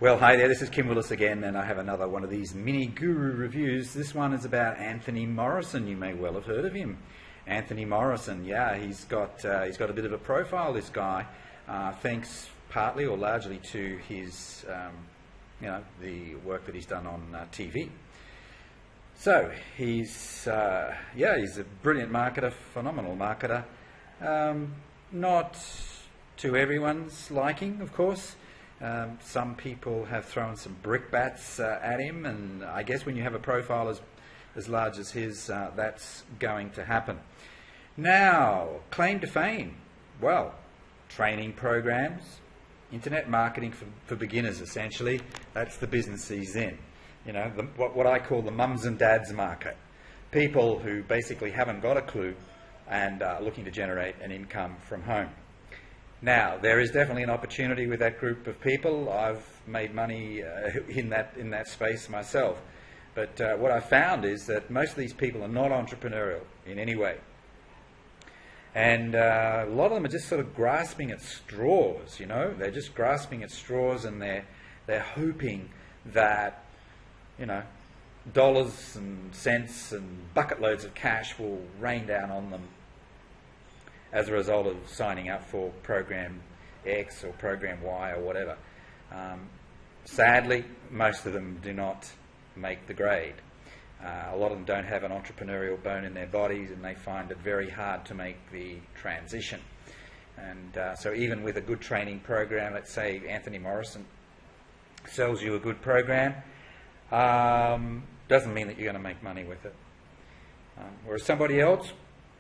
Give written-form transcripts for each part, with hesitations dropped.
Well, hi there, this is Kim Willis again, and I have another one of these mini guru reviews. This one is about Anthony Morrison. You may well have heard of him. Anthony Morrison, yeah, he's got a bit of a profile, this guy, thanks partly or largely to his, the work that he's done on TV. So, he's a brilliant marketer, phenomenal marketer. Not to everyone's liking, of course. Some people have thrown some brickbats at him, and I guess when you have a profile as large as his, that's going to happen. Now, claim to fame. Well, training programs, internet marketing for beginners, essentially. That's the business he's in. You know, what I call the mums and dads market. People who basically haven't got a clue and are looking to generate an income from home. Now, there is definitely an opportunity with that group of people. I've made money in that space myself. But what I've found is that most of these people are not entrepreneurial in any way. And a lot of them are just sort of grasping at straws, you know. They're just grasping at straws, and they're hoping that, you know, dollars and cents and bucket loads of cash will rain down on them as a result of signing up for program X or program Y or whatever. Sadly, most of them do not make the grade. A lot of them don't have an entrepreneurial bone in their bodies, and they find it very hard to make the transition. And so even with a good training program, let's say Anthony Morrison sells you a good program, doesn't mean that you're going to make money with it. Whereas somebody else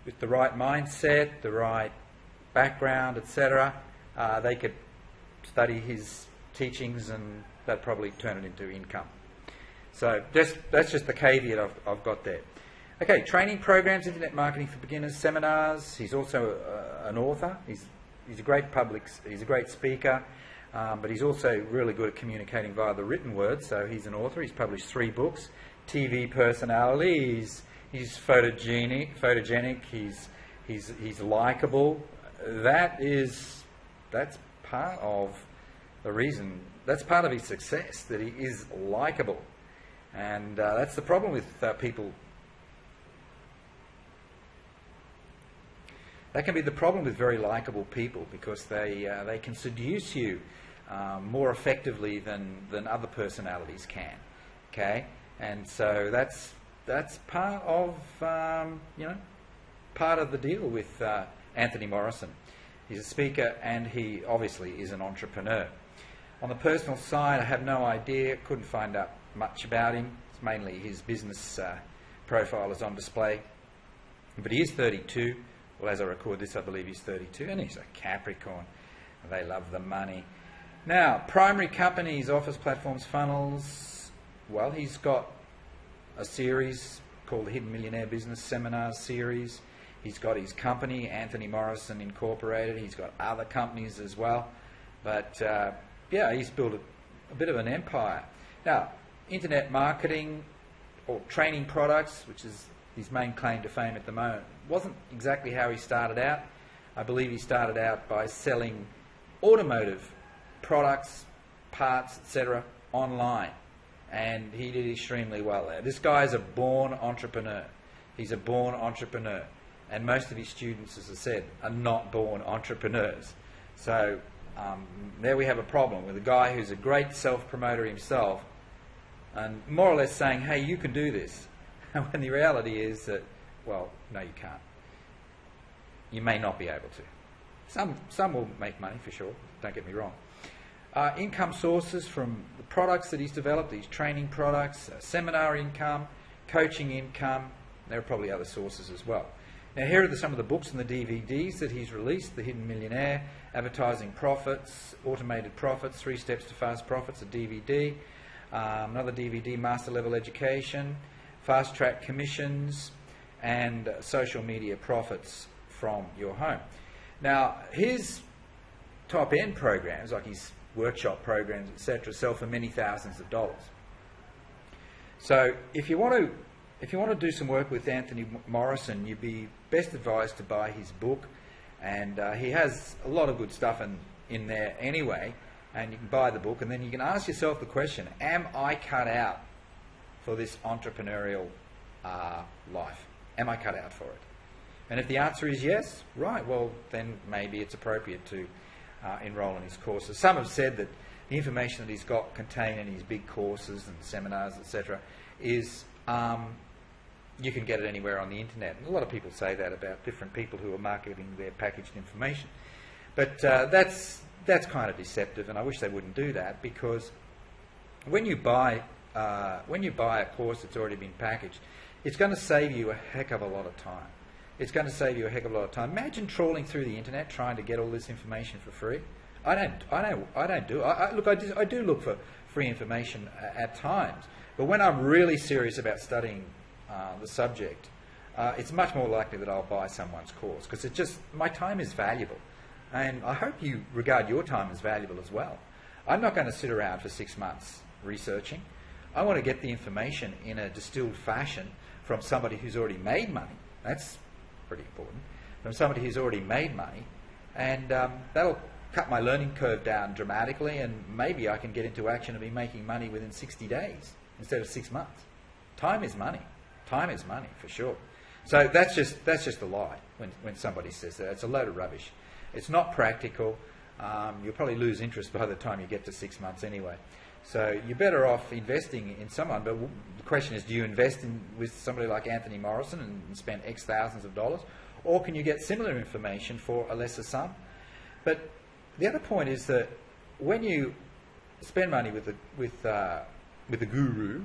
with the right mindset, the right background, etc., they could study his teachings and they'd probably turn it into income. So that's just the caveat I've got there. Okay, training programs, internet marketing for beginners, seminars. He's also an author. He's a great he's a great speaker, but he's also really good at communicating via the written word. So he's an author. He's published 3 books. TV personality. He's photogenic. He's likable. That's part of the reason. That's part of his success, that he is likable, and that's the problem with people. That can be the problem with very likable people, because they can seduce you more effectively than other personalities can. Okay, and so that's part of part of the deal with Anthony Morrison. He's a speaker, and he obviously is an entrepreneur. On the personal side, I have no idea, couldn't find out much about him. It's mainly his business profile is on display. But he is 32. Well, as I record this, I believe he's 32, and he's a Capricorn. They love the money. Now, primary companies, office platforms, funnels. Well, he's got a series called the Hidden Millionaire Business Seminars series. He's got his company, Anthony Morrison Incorporated. He's got other companies as well. But he's built a bit of an empire. Now, internet marketing or training products, which is his main claim to fame at the moment, wasn't exactly how he started out. I believe he started out by selling automotive products, parts, etc. online. And he did extremely well there. This guy is a born entrepreneur. He's a born entrepreneur. And most of his students, as I said, are not born entrepreneurs. So there we have a problem with a guy who's a great self-promoter himself and more or less saying, hey, you can do this. When the reality is that, well, no, you can't. You may not be able to. Some will make money for sure, don't get me wrong. Income sources from the products that he's developed, these training products, seminar income, coaching income. There are probably other sources as well. Now, here are some of the books and the DVDs that he's released: The Hidden Millionaire, Advertising Profits, Automated Profits, 3 Steps to Fast Profits, a DVD. Another DVD, Master Level Education, Fast Track Commissions, and Social Media Profits from Your Home. Now, his top-end programs, like his workshop programs, etc., sell for many thousands of dollars. So if you want to do some work with Anthony Morrison, you'd be best advised to buy his book, and he has a lot of good stuff in there anyway. and you can buy the book, and then you can ask yourself the question, am I cut out for this entrepreneurial life? Am I cut out for it? And if the answer is yes, right, well, then maybe it's appropriate to enroll in his courses. Some have said that the information that he's got contained in his big courses and seminars, etc., is you can get it anywhere on the internet. And a lot of people say that about different people who are marketing their packaged information. But that's kind of deceptive, and I wish they wouldn't do that, because when you buy a course that's already been packaged, it's going to save you a heck of a lot of time. It's going to save you a heck of a lot of time. Imagine trawling through the internet trying to get all this information for free. I don't do it. I do look for free information at times, but when I'm really serious about studying the subject, it's much more likely that I'll buy someone's course, because my time is valuable, and I hope you regard your time as valuable as well. I'm not going to sit around for 6 months researching. I want to get the information in a distilled fashion from somebody who's already made money. That's pretty important. From somebody who's already made money, and that'll cut my learning curve down dramatically, and maybe I can get into action and be making money within 60 days instead of 6 months. Time is money. Time is money, for sure. So that's just a lie when somebody says that. It's a load of rubbish. It's not practical. You'll probably lose interest by the time you get to 6 months anyway. So you're better off investing in someone. But the question is, do you invest with somebody like Anthony Morrison and spend X thousands of dollars? Or can you get similar information for a lesser sum? But the other point is that when you spend money with the guru,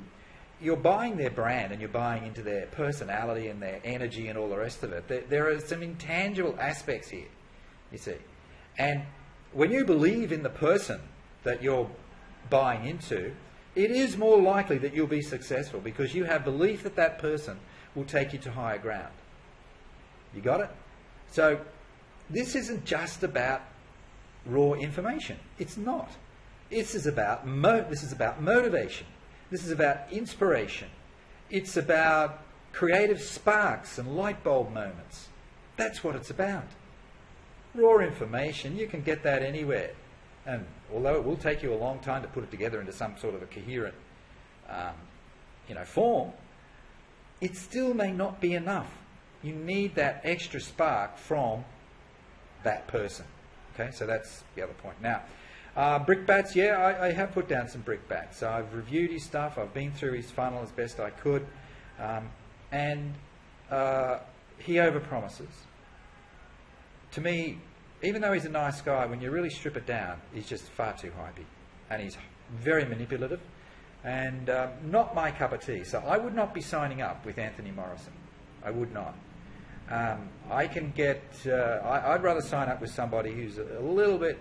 you're buying their brand, and you're buying into their personality and their energy and all the rest of it. There are some intangible aspects here, you see. And when you believe in the person that you're buying into, it is more likely that you'll be successful, because you have belief that that person will take you to higher ground. You got it? So this isn't just about raw information. It's not. This is about motivation. This is about inspiration. It's about creative sparks and light bulb moments. That's what it's about. Raw information, you can get that anywhere. And although it will take you a long time to put it together into some sort of a coherent form, it still may not be enough. You need that extra spark from that person. Okay, so that's the other point. Now, brickbats, yeah, I have put down some brickbats. I've reviewed his stuff. I've been through his funnel as best I could. And he overpromises. To me, even though he's a nice guy, when you really strip it down, he's just far too hypey. And he's very manipulative and not my cup of tea. So I would not be signing up with Anthony Morrison. I would not. I can get... I'd rather sign up with somebody who's a little bit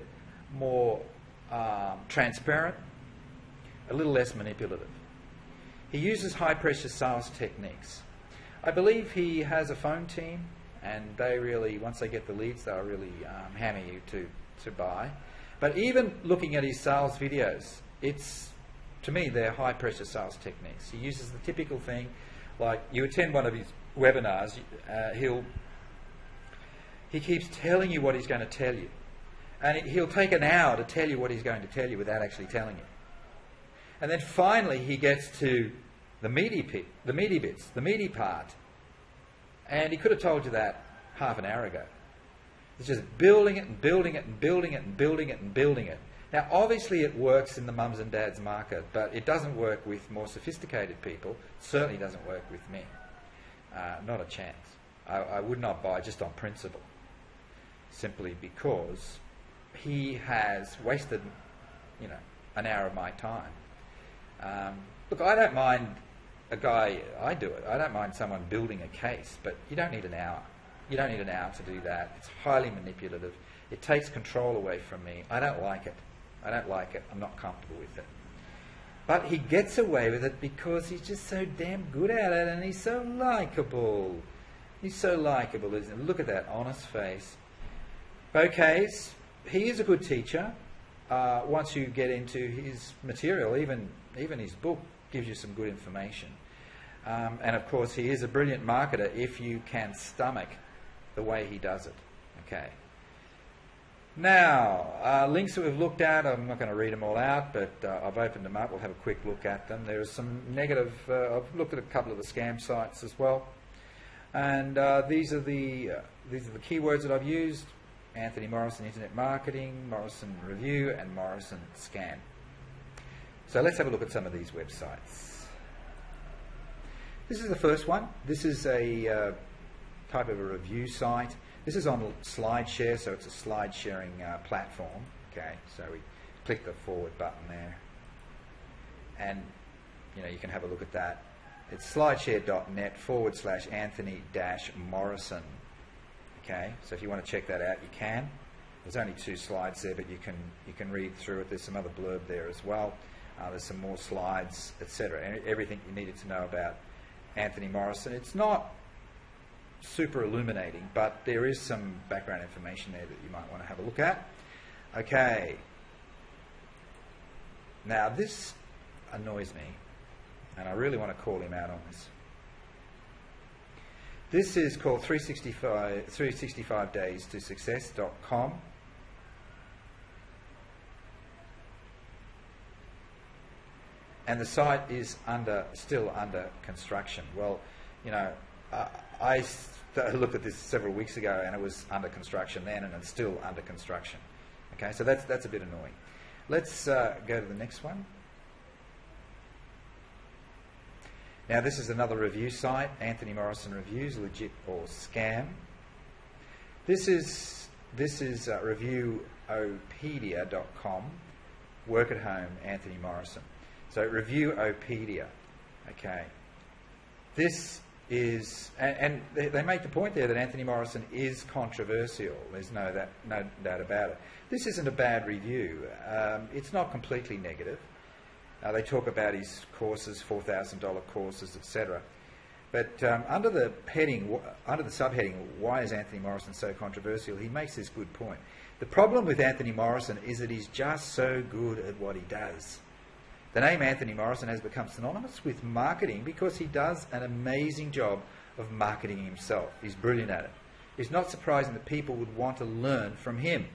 more transparent, a little less manipulative. He uses high-pressure sales techniques. I believe he has a phone team, and they really, once they get the leads, they'll really hammer you to buy. But even looking at his sales videos, to me, they're high-pressure sales techniques. He uses the typical thing, like you attend one of his webinars, he keeps telling you what he's going to tell you. And he'll take an hour to tell you what he's going to tell you without actually telling you. And then finally he gets to the meaty bits, the meaty part. And he could have told you that half an hour ago. It's just building it and building it and building it and building it and building it. Now, obviously it works in the mums and dads market, but it doesn't work with more sophisticated people. It certainly doesn't work with me. Not a chance. I would not buy just on principle, simply because he has wasted, an hour of my time. Look, I don't mind a guy, I do it, I don't mind someone building a case, but you don't need an hour. You don't need an hour to do that. It's highly manipulative. It takes control away from me. I don't like it. I don't like it. I'm not comfortable with it. But he gets away with it because he's just so damn good at it, and he's so likable. He's so likable, isn't he? Look at that honest face. Bouquets, he is a good teacher. Once you get into his material, even his book gives you some good information. And of course, he is a brilliant marketer if you can stomach the way he does it. Okay. Now, links that we've looked at, I'm not going to read them all out, but I've opened them up. We'll have a quick look at them. There are some negative, I've looked at a couple of the scam sites as well. And these are the keywords that I've used: Anthony Morrison Internet Marketing, Morrison Review, and Morrison Scam. So let's have a look at some of these websites. This is the first one. This is a type of a review site. This is on SlideShare, so it's a slide sharing platform. Okay, so we click the forward button there, and you can have a look at that. It's slideshare.net/Anthony-Morrison. Okay, so if you want to check that out, you can. There's only 2 slides there, but you can read through it. There's some other blurb there as well. There's some more slides, etc. Everything you needed to know about Anthony Morrison. It's not super illuminating, but there is some background information there that you might want to have a look at. Okay. Now this annoys me, and I really want to call him out on this. This is called 365daystosuccess.com. And the site is still under construction. Well, I looked at this several weeks ago, and it was under construction then, and it's still under construction. Okay, so that's a bit annoying. Let's go to the next one. Now this is another review site, Anthony Morrison Reviews, legit or scam. This is reviewopedia.com. Work at home, Anthony Morrison. So Reviewopedia. Okay. This is, and they make the point there that Anthony Morrison is controversial. There's no doubt about it. This isn't a bad review. It's not completely negative. They talk about his courses, $4,000 courses, etc. But under the subheading, why is Anthony Morrison so controversial, he makes this good point. The problem with Anthony Morrison is that he's just so good at what he does. The name Anthony Morrison has become synonymous with marketing because he does an amazing job of marketing himself. He's brilliant at it. It's not surprising that people would want to learn from him.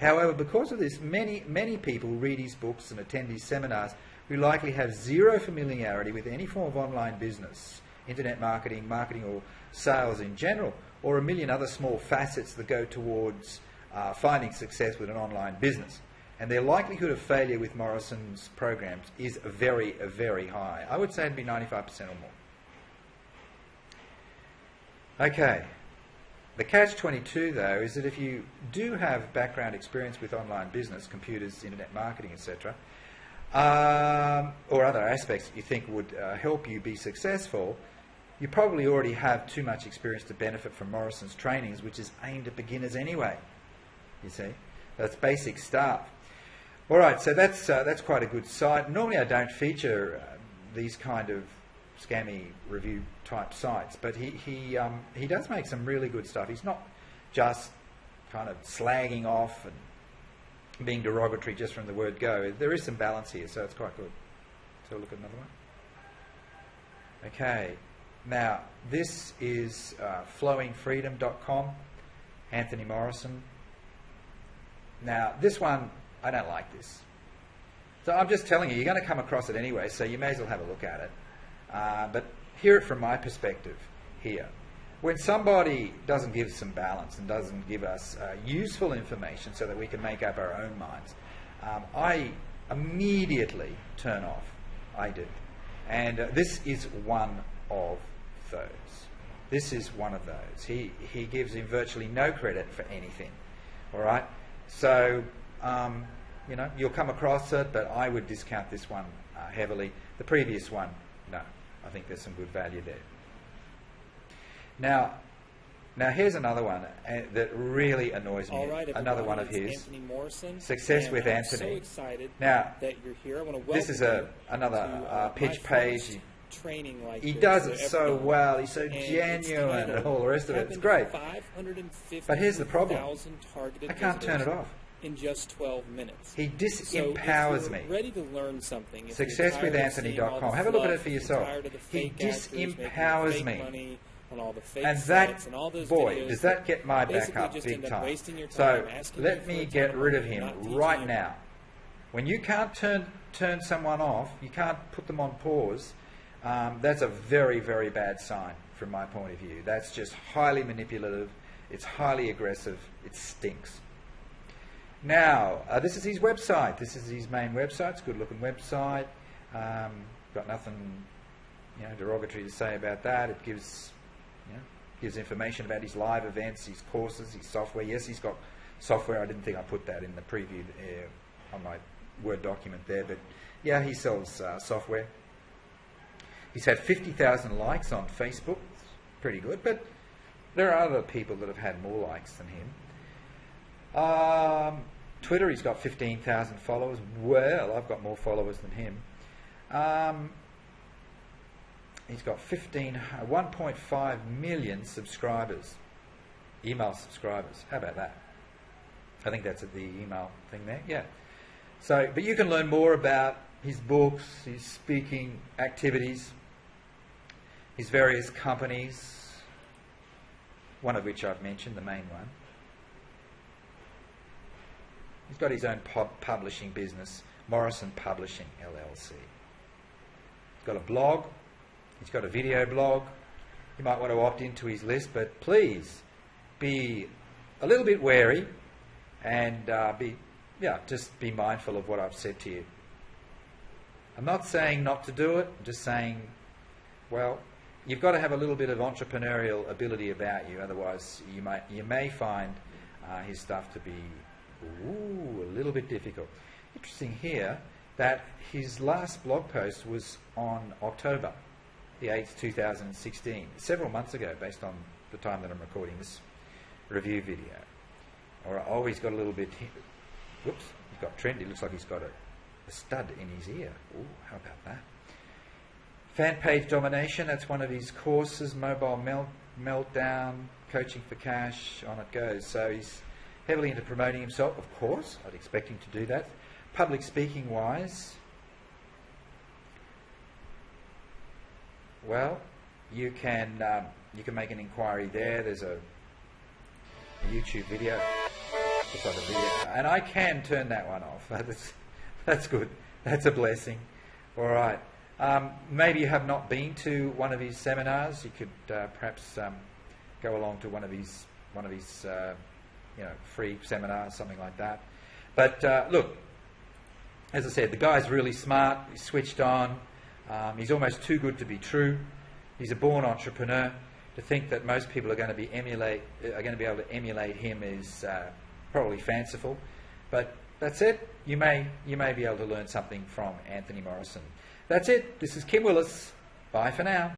However, because of this, many people read his books and attend his seminars who likely have zero familiarity with any form of online business, internet marketing, or sales in general, or a million other small facets that go towards finding success with an online business. And their likelihood of failure with Morrison's programs is very, very high. I would say it'd be 95% or more. Okay. The catch-22, though, is that if you do have background experience with online business, computers, internet marketing, etc., or other aspects that you think would help you be successful, you probably already have too much experience to benefit from Morrison's trainings, which is aimed at beginners anyway. You see? That's basic stuff. All right, so that's quite a good site. Normally I don't feature these kind of scammy review type sites, but he does make some really good stuff. He's not just kind of slagging off and being derogatory just from the word go. There is some balance here, so it's quite good. So look at another one. Okay, now this is flowingfreedom.com, Anthony Morrison. Now this one, I don't like this. So I'm just telling you, you're going to come across it anyway, so you may as well have a look at it. But hear it from my perspective here. When somebody doesn't give some balance and doesn't give us useful information so that we can make up our own minds, I immediately turn off. I do. And this is one of those. This is one of those. He gives him virtually no credit for anything. All right? So, you'll come across it, but I would discount this one heavily. The previous one, no. I think there's some good value there. Now here's another one that really annoys me. All right, another one of his. Anthony Morrison. Success with Anthony. I'm so excited now, that you're here. I want to welcome this is another pitch page. Training like he this. does it so well. He's so genuine and all the rest of it. It's great. But here's the problem. I can't turn it off. In just 12 minutes. He disempowers me. Ready to learn something. Successwithanthony.com. Have a look at it for yourself. He disempowers me. on all the fake And sites that, and all those boy, videos does that get my back basically up just big end up time. wasting your So time, asking let you for me a get time rid of and him not teaching right you. now. When you can't turn someone off, you can't put them on pause, that's a very, very bad sign from my point of view. That's just highly manipulative. It's highly aggressive. It stinks. Now, this is his website. This is his main website. It's a good-looking website. Got nothing, derogatory to say about that. It gives information about his live events, his courses, his software. Yes, he's got software. I didn't think I put that in the preview on my Word document there, but yeah, he sells software. He's had 50,000 likes on Facebook. It's pretty good, but there are other people that have had more likes than him. Twitter, he's got 15,000 followers. Well, I've got more followers than him. He's got 1.5 million subscribers, email subscribers. How about that? I think that's the email thing there. Yeah. So, but you can learn more about his books, his speaking activities, his various companies, one of which I've mentioned, the main one. He's got his own publishing business, Morrison Publishing, LLC. He's got a blog. He's got a video blog. You might want to opt into his list, but please be a little bit wary and just be mindful of what I've said to you. I'm not saying not to do it. I'm just saying, well, you've got to have a little bit of entrepreneurial ability about you. Otherwise, you may find his stuff to be a little bit difficult. Interesting here that his last blog post was on October the 8th, 2016, several months ago, based on the time that I'm recording this review video. He's got a little bit. Whoops, he's got trendy. Looks like he's got a stud in his ear. Ooh, how about that? Fan page domination. That's one of his courses. Mobile meltdown, coaching for cash. On it goes. So he's heavily into promoting himself. Of course, I'd expect him to do that. Public speaking wise, well, you can make an inquiry there. There's a YouTube video. Looks like a video, and I can turn that one off. That's good. That's a blessing. All right. Maybe you have not been to one of his seminars. You could perhaps go along to one of his free seminars, something like that. But look, as I said, the guy's really smart. He's switched on. He's almost too good to be true. He's a born entrepreneur. To think that most people are going to be able to emulate him is probably fanciful. But that's it. You may be able to learn something from Anthony Morrison. That's it. This is Kim Willis. Bye for now.